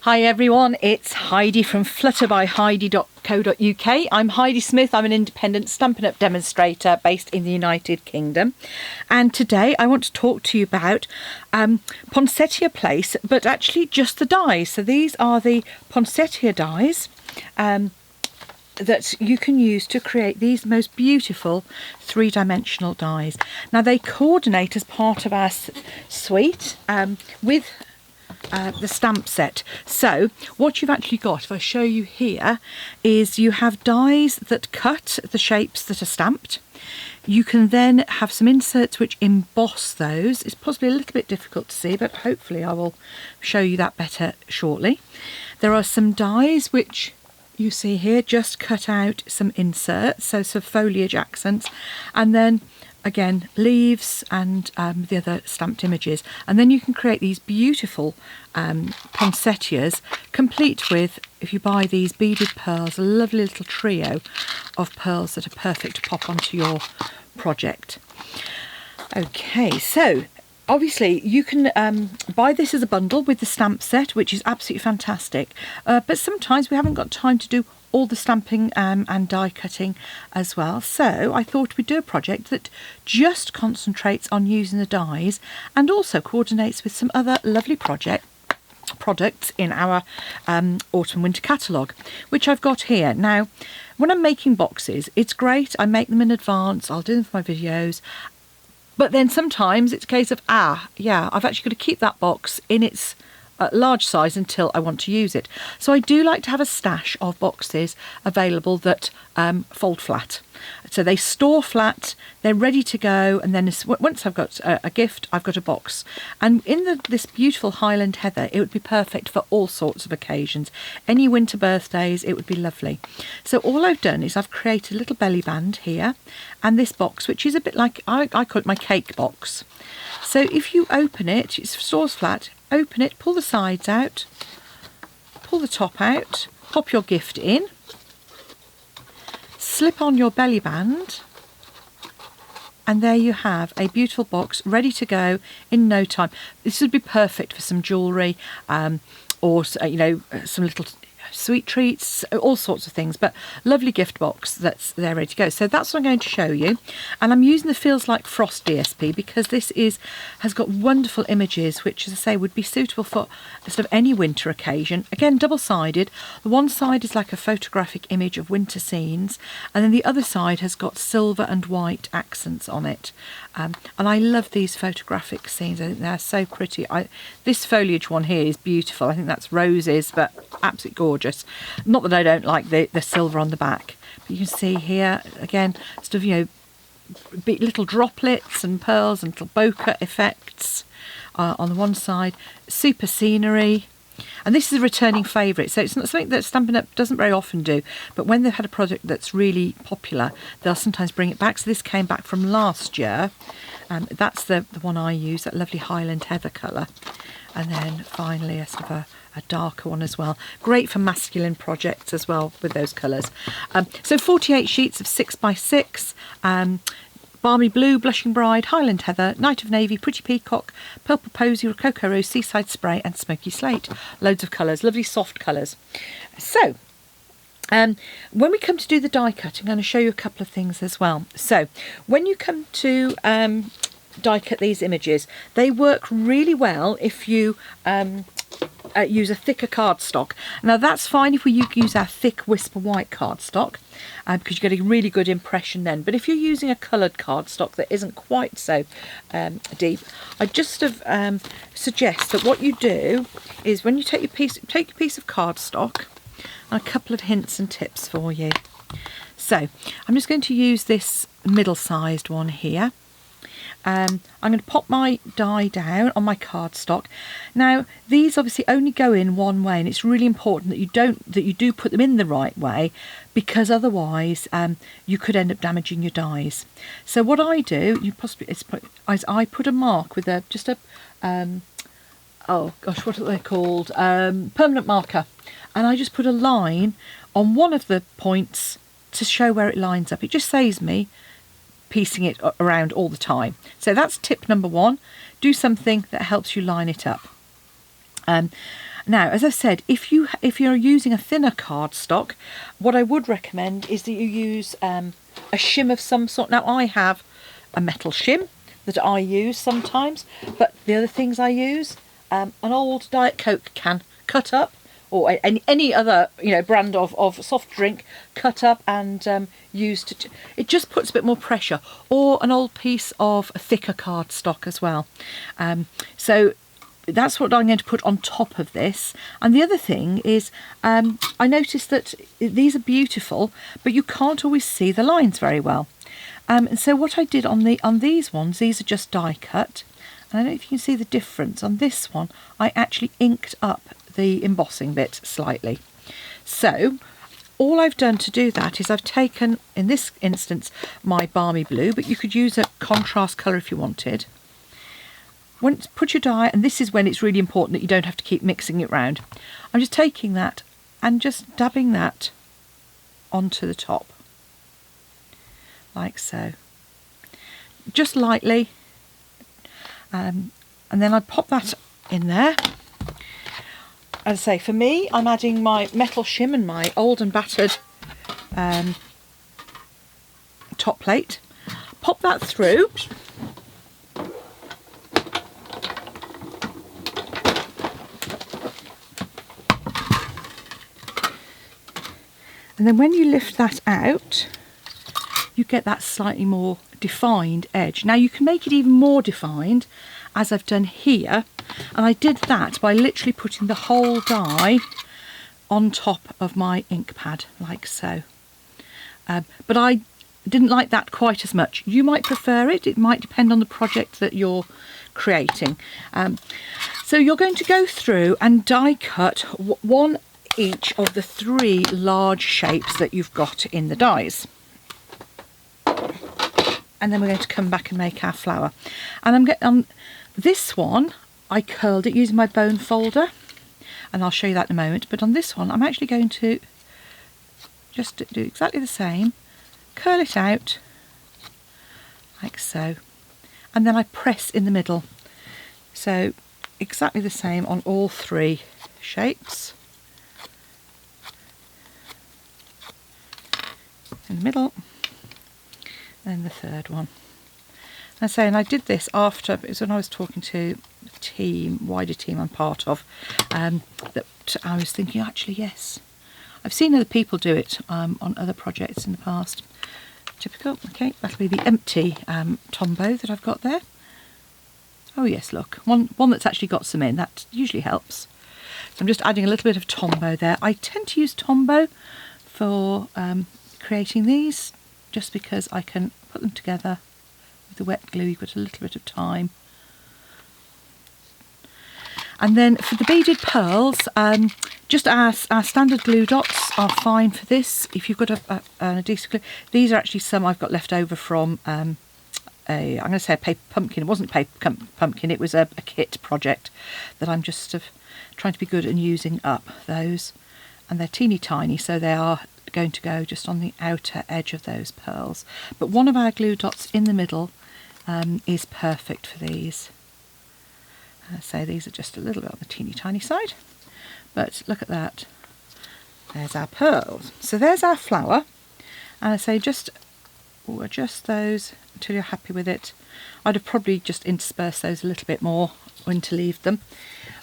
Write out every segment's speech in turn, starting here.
Hi everyone, it's Heidi from flutterbyheidi.co.uk. I'm Heidi Smith. I'm an independent Stampin' Up demonstrator based in the United Kingdom, and today I want to talk to you about poinsettia place, but actually just the dies. So these are the poinsettia dies that you can use to create these most beautiful three-dimensional dies. Now they coordinate as part of our suite with the stamp set. So what you've actually got, if I show you here, is you have dies that cut the shapes that are stamped. You can then have some inserts which emboss those. It's possibly a little bit difficult to see, but hopefully I will show you that better shortly. There are some dies which you see here just cut out some inserts, so some foliage accents, and then again leaves and the other stamped images, and then you can create these beautiful poinsettias, complete with, if you buy these beaded pearls, a lovely little trio of pearls that are perfect to pop onto your project. Okay, so obviously you can buy this as a bundle with the stamp set, which is absolutely fantastic, but sometimes we haven't got time to do all the stamping and die cutting as well. So I thought we'd do a project that just concentrates on using the dies and also coordinates with some other lovely products in our autumn winter catalogue, which I've got here. Now, when I'm making boxes, it's great. I make them in advance. I'll do them for my videos. But then sometimes it's a case of, yeah, I've actually got to keep that box in its large size until I want to use it. So I do like to have a stash of boxes available that fold flat. So they store flat, they're ready to go, and then once I've got a gift, I've got a box. And in this beautiful Highland Heather, it would be perfect for all sorts of occasions. Any winter birthdays, it would be lovely. So all I've done is I've created a little belly band here, and this box, which is a bit like, I call it my cake box. So if you open it, it stores flat, open it, pull the sides out, pull the top out, pop your gift in, slip on your belly band, and there you have a beautiful box ready to go in no time. This would be perfect for some jewellery or you know, some little sweet treats, all sorts of things, but lovely gift box that's there ready to go. So that's what I'm going to show you, and I'm using the Feels Like Frost DSP because this has got wonderful images which, as I say, would be suitable for sort of any winter occasion. Again, double-sided. The one side is like a photographic image of winter scenes, and then the other side has got silver and white accents on it. And I love these photographic scenes. I think they're so pretty. This foliage one here is beautiful. I think that's roses, but absolutely gorgeous. Not that I don't like the silver on the back, but you can see here again, sort of, you know, little droplets and pearls and little bokeh effects on the one side. Super scenery. And this is a returning favourite, so it's not something that Stampin' Up doesn't very often do, but when they've had a project that's really popular, they'll sometimes bring it back. So this came back from last year. That's the one I use, that lovely Highland Heather colour. And then finally a sort of a darker one as well. Great for masculine projects as well with those colours. So 48 sheets of 6x6. Balmy Blue, Blushing Bride, Highland Heather, Night of Navy, Pretty Peacock, Purple Posy, Rococo Rose, Seaside Spray and Smoky Slate. Loads of colours, lovely soft colours. So, when we come to do the die cut, I'm going to show you a couple of things as well. So, when you come to die cut these images, they work really well if you use a thicker cardstock. Now that's fine if we use our thick Whisper White cardstock, because you get a really good impression then. But if you're using a coloured cardstock that isn't quite so deep, I just suggest that what you do is when you take your piece of cardstock, a couple of hints and tips for you. So I'm just going to use this middle-sized one here. I'm going to pop my die down on my cardstock. Now these obviously only go in one way, and it's really important that you do put them in the right way, because otherwise you could end up damaging your dies. So what I do, is I put a mark with just a oh gosh, what are they called? Permanent marker, and I just put a line on one of the points to show where it lines up. It just saves me piecing it around all the time. So that's tip number one. Do something that helps you line it up. Now, as I said, if you're using a thinner cardstock, what I would recommend is that you use a shim of some sort. Now, I have a metal shim that I use sometimes, but the other things I use, an old Diet Coke can cut up, or any other brand of soft drink cut up and used to. It just puts a bit more pressure, or an old piece of thicker cardstock as well. So that's what I'm going to put on top of this. And the other thing is, I noticed that these are beautiful, but you can't always see the lines very well. And so what I did on these ones, these are just die cut. And I don't know if you can see the difference. On this one, I actually inked up the embossing bit slightly. So all I've done to do that is I've taken, in this instance, my balmy blue, but you could use a contrast colour if you wanted. Put your die, and this is when it's really important that you don't have to keep mixing it round. I'm just taking that and just dabbing that onto the top, like so. Just lightly. And then I pop that in there. As I say, for me, I'm adding my metal shim and my old and battered top plate. Pop that through. And then when you lift that out, you get that slightly more defined edge. Now you can make it even more defined, as I've done here, and I did that by literally putting the whole die on top of my ink pad, like so. But I didn't like that quite as much. You might prefer it. It might depend on the project that you're creating. So you're going to go through and die cut one each of the 3 large shapes that you've got in the dies. And then we're going to come back and make our flower. And I'm getting this one, I curled it using my bone folder, and I'll show you that in a moment. But on this one, I'm actually going to just do exactly the same, curl it out like so, and then I press in the middle. So exactly the same on all 3 shapes. In the middle, and the third one. And I did this after, it was when I was talking to the team, wider team I'm part of, that I was thinking, actually, yes, I've seen other people do it on other projects in the past. Typical. Okay, that'll be the empty Tombow that I've got there. Oh yes, look, one that's actually got some in, that usually helps. So I'm just adding a little bit of Tombow there. I tend to use Tombow for creating these, just because I can put them together with the wet glue. You've got a little bit of time. And then for the beaded pearls, just our standard glue dots are fine for this. If you've got an adhesive glue, these are actually some I've got left over from I'm going to say a paper pumpkin. It wasn't paper pumpkin, it was a kit project that I'm just trying to be good and using up those. And they're teeny tiny, so they are going to go just on the outer edge of those pearls. But one of our glue dots in the middle is perfect for these. So these are just a little bit on the teeny tiny side, but look at that. There's our pearls. So there's our flower, and I say just adjust those until you're happy with it. I'd have probably just interspersed those a little bit more when to leave them.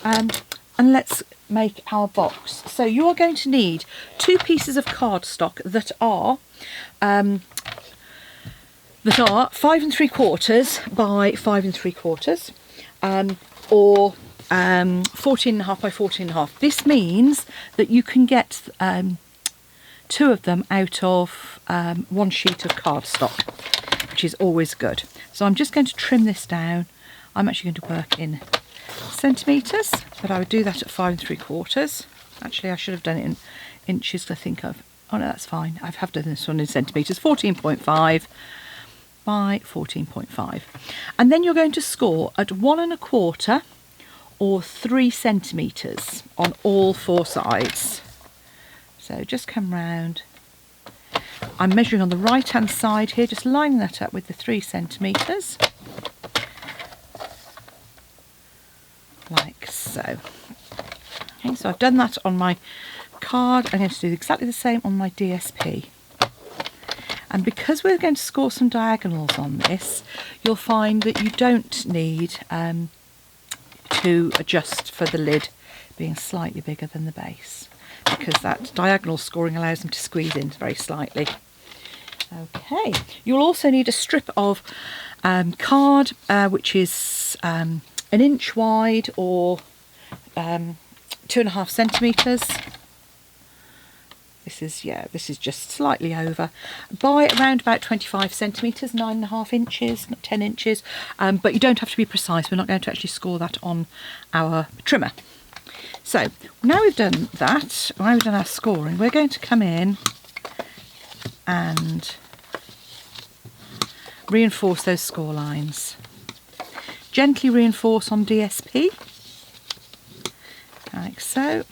And let's make our box. So you are going to need 2 pieces of cardstock that are 5 3/4 by 5 3/4, or 14.5 by 14.5. This means that you can get 2 of them out of 1 sheet of cardstock, which is always good. So I'm just going to trim this down. I'm actually going to work in centimetres, but I would do that at 5 3/4. Actually, I should have done it in inches to think of. Oh no, that's fine. I have done this one in centimetres. 14.5 by 14.5. And then you're going to score at 1 1/4 or 3 centimetres on all 4 sides. So just come round. I'm measuring on the right hand side here, just lining that up with the 3 centimetres. Like so. Okay, so I've done that on my card. I'm going to do exactly the same on my DSP. And because we're going to score some diagonals on this, you'll find that you don't need to adjust for the lid being slightly bigger than the base, because that diagonal scoring allows them to squeeze in very slightly. Okay, you'll also need a strip of card, which is an inch wide or 2.5 centimetres. This is just slightly over, by around about 25 centimetres, 9.5 inches, not 10 inches, but you don't have to be precise. We're not going to actually score that on our trimmer. So now we've done that, now we've done our scoring, we're going to come in and reinforce those score lines. Gently reinforce on DSP, like so.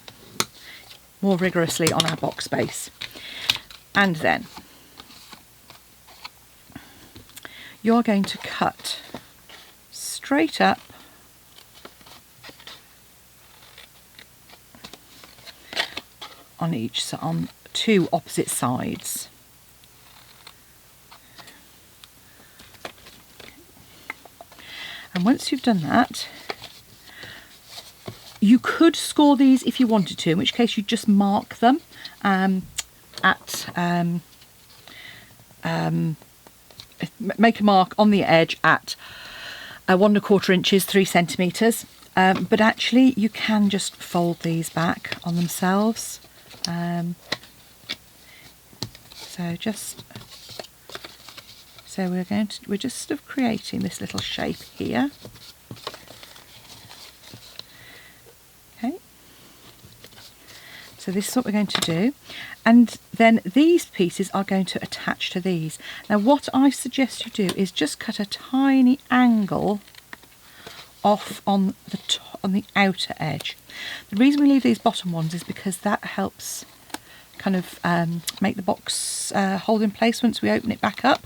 More rigorously on our box base. And then you're going to cut straight up on two opposite sides. And once you've done that, you could score these if you wanted to, in which case you just mark them make a mark on the edge at 1.25 inches, 3 centimetres. But actually you can just fold these back on themselves. So we're just sort of creating this little shape here. So this is what we're going to do, and then these pieces are going to attach to these. Now what I suggest you do is just cut a tiny angle off on the outer edge. The reason we leave these bottom ones is because that helps kind of make the box hold in place once we open it back up.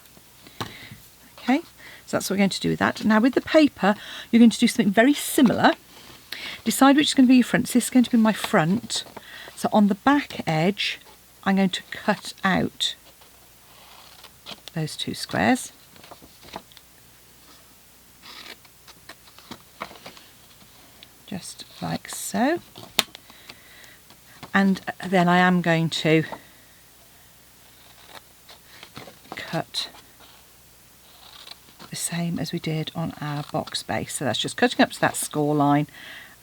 Okay, so that's what we're going to do with that. Now with the paper, you're going to do something very similar. Decide which is going to be your front. So this is going to be my front. So on the back edge, I'm going to cut out those two squares. Just like so. And then I am going to cut the same as we did on our box base. So that's just cutting up to that score line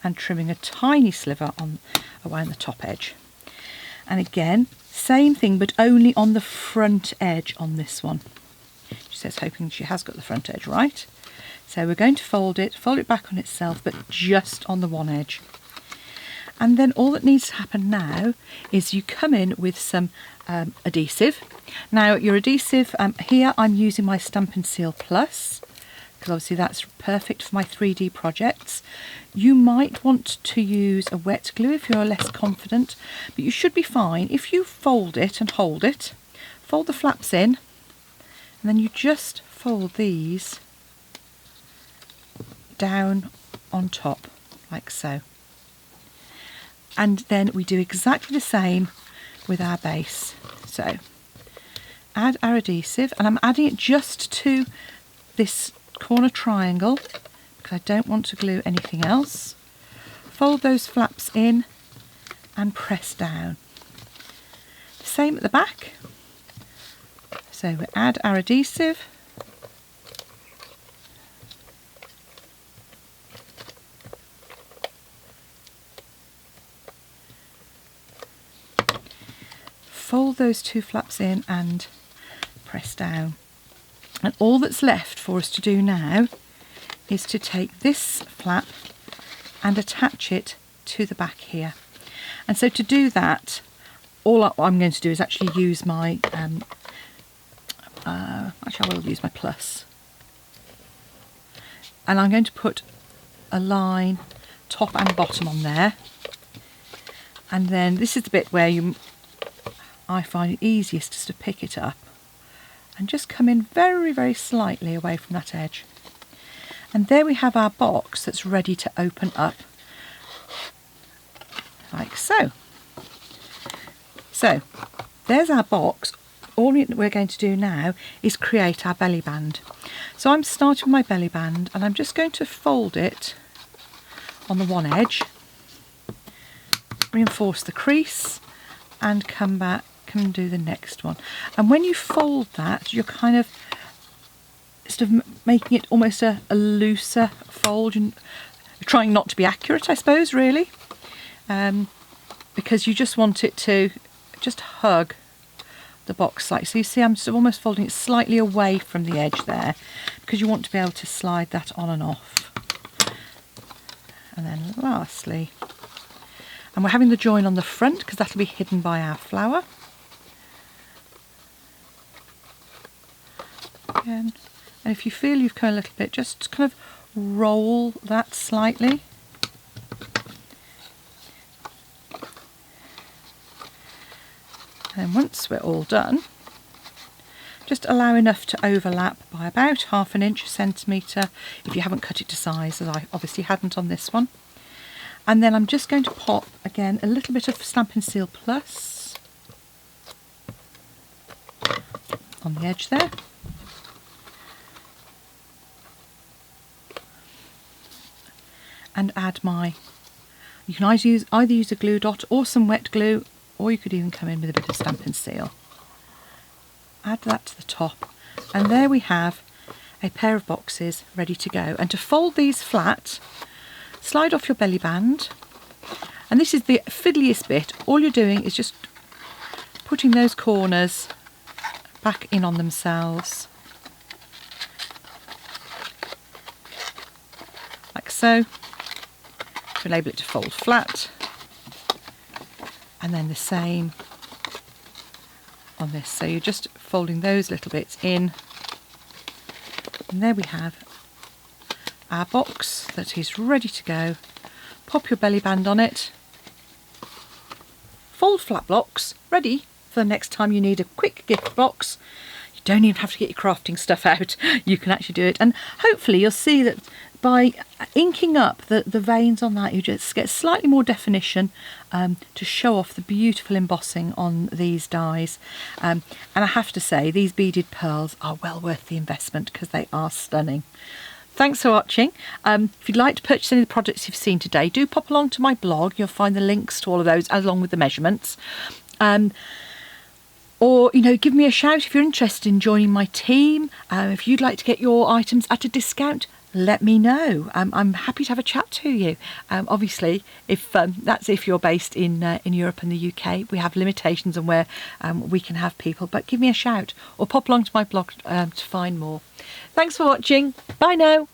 and trimming a tiny sliver around the top edge. And again, same thing, but only on the front edge on this one. She says, hoping she has got the front edge right. So we're going to fold it back on itself, but just on the one edge. And then all that needs to happen now is you come in with some adhesive. Now your adhesive, here I'm using my Stampin' Seal Plus, because obviously that's perfect for my 3D projects. You might want to use a wet glue if you're less confident, but you should be fine if you fold it and hold it. Fold the flaps in, and then you just fold these down on top, like so. And then we do exactly the same with our base. So add our adhesive, and I'm adding it just to this corner triangle because I don't want to glue anything else. Fold those flaps in and press down. Same at the back. So we add our adhesive, fold those two flaps in and press down. And all that's left for us to do now is to take this flap and attach it to the back here. And so to do that, all I'm going to do is actually use my, I will use my plus. And I'm going to put a line top and bottom on there. And then this is the bit where I find it easiest just to pick it up and just come in very, very slightly away from that edge. And there we have our box that's ready to open up. If so. So there's our box. All we're going to do now is create our belly band. So I'm starting with my belly band and I'm just going to fold it on the one edge, reinforce the crease and come back and do the next one. And when you fold that, you're kind of sort of making it almost a looser fold, and trying not to be accurate, I suppose, really, because you just want it to just hug the box slightly. So you see I'm sort of almost folding it slightly away from the edge there, because you want to be able to slide that on and off. And then lastly, and we're having the join on the front because that'll be hidden by our flower. Again. And if you feel you've come a little bit, just kind of roll that slightly. And once we're all done, just allow enough to overlap by about 1/2 inch, 1 centimetre, if you haven't cut it to size, as I obviously hadn't on this one. And then I'm just going to pop, again, a little bit of Stampin' Seal Plus on the edge there. And add you can either use a glue dot or some wet glue, or you could even come in with a bit of Stampin' Seal. Add that to the top, and there we have a pair of boxes ready to go. And to fold these flat, slide off your belly band, and this is the fiddliest bit. All you're doing is just putting those corners back in on themselves, like so, to enable it to fold flat, and then the same on this. So you're just folding those little bits in, and there we have our box that is ready to go. Pop your belly band on it, fold flat blocks, ready for the next time you need a quick gift box. You don't even have to get your crafting stuff out, you can actually do it. And hopefully you'll see that by inking up the veins on that, you just get slightly more definition to show off the beautiful embossing on these dies. And I have to say, these beaded pearls are well worth the investment because they are stunning. Thanks for watching. If you'd like to purchase any of the products you've seen today, do pop along to my blog. You'll find the links to all of those along with the measurements. Or, give me a shout if you're interested in joining my team. If you'd like to get your items at a discount, let me know. I'm happy to have a chat to you. Obviously, if that's if you're based in Europe and the UK, we have limitations on where we can have people. But give me a shout or pop along to my blog to find more. Thanks for watching. Bye now.